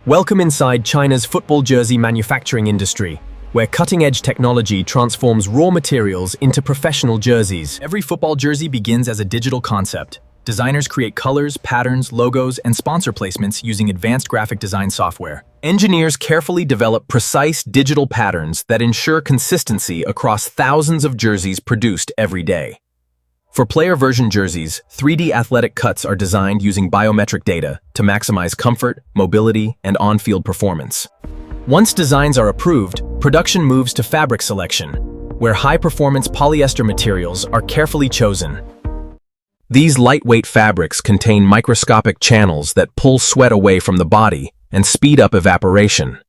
Welcome inside China's football jersey manufacturing industry, where cutting-edge technology transforms raw materials into professional jerseys. Every football jersey begins as a digital concept. Designers create colors, patterns, logos, and sponsor placements using advanced graphic design software. Engineers carefully develop precise digital patterns that ensure consistency across thousands of jerseys produced every day. For player version jerseys, 3D athletic cuts are designed using biometric data to maximize comfort, mobility, and on-field performance. Once designs are approved, production moves to fabric selection, where high-performance polyester materials are carefully chosen. These lightweight fabrics contain microscopic channels that pull sweat away from the body and speed up evaporation.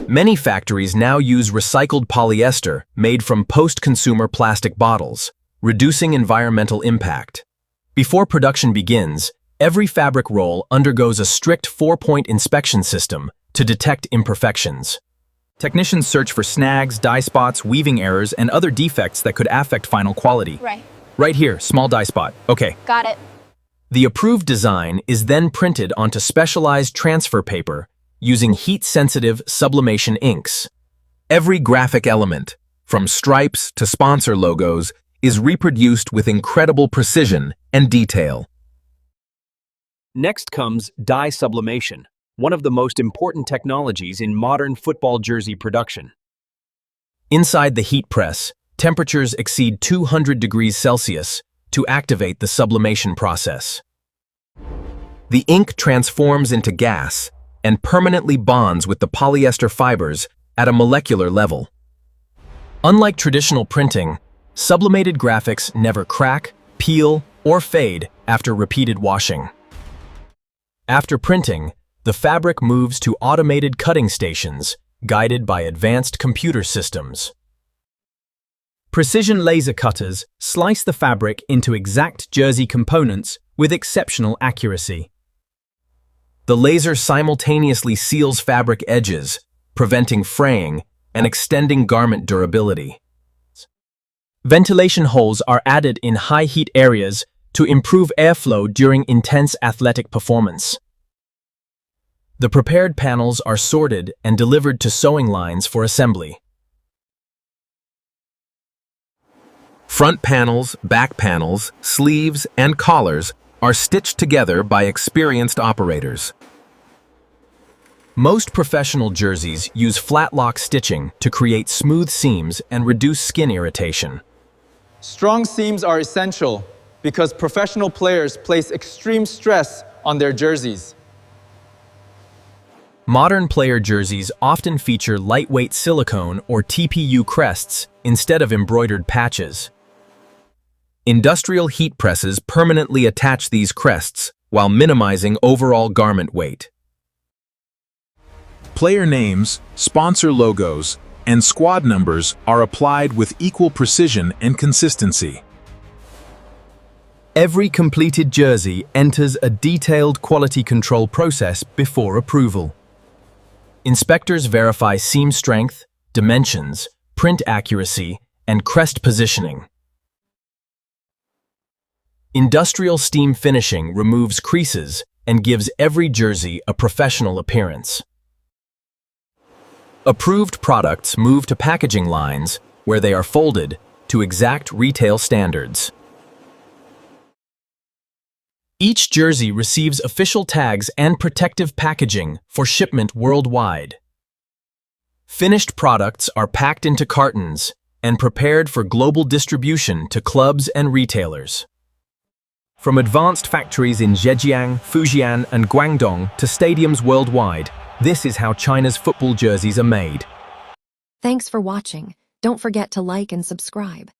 Many factories now use recycled polyester made from post-consumer plastic bottles, reducing environmental impact. Before production begins, every fabric roll undergoes a strict 4-point inspection system to detect imperfections. Technicians search for snags, dye spots, weaving errors, and other defects that could affect final quality. Right here, small dye spot. Okay. Got it. The approved design is then printed onto specialized transfer paper using heat-sensitive sublimation inks. Every graphic element, from stripes to sponsor logos, is reproduced with incredible precision and detail. Next comes dye sublimation, one of the most important technologies in modern football jersey production. Inside the heat press, temperatures exceed 200 degrees Celsius to activate the sublimation process. The ink transforms into gas and permanently bonds with the polyester fibers at a molecular level. Unlike traditional printing, sublimated graphics never crack, peel, or fade after repeated washing. After printing, the fabric moves to automated cutting stations, guided by advanced computer systems. Precision laser cutters slice the fabric into exact jersey components with exceptional accuracy. The laser simultaneously seals fabric edges, preventing fraying and extending garment durability. Ventilation holes are added in high-heat areas to improve airflow during intense athletic performance. The prepared panels are sorted and delivered to sewing lines for assembly. Front panels, back panels, sleeves, and collars are stitched together by experienced operators. Most professional jerseys use flat-lock stitching to create smooth seams and reduce skin irritation. Strong seams are essential because professional players place extreme stress on their jerseys. Modern player jerseys often feature lightweight silicone or TPU crests instead of embroidered patches. Industrial heat presses permanently attach these crests while minimizing overall garment weight. Player names, sponsor logos, and squad numbers are applied with equal precision and consistency. Every completed jersey enters a detailed quality control process before approval. Inspectors verify seam strength, dimensions, print accuracy, and crest positioning. Industrial steam finishing removes creases and gives every jersey a professional appearance. Approved products move to packaging lines where they are folded to exact retail standards. Each jersey receives official tags and protective packaging for shipment worldwide. Finished products are packed into cartons and prepared for global distribution to clubs and retailers. From advanced factories in Zhejiang, Fujian, and Guangdong to stadiums worldwide, this is how China's football jerseys are made. Thanks for watching. Don't forget to like and subscribe.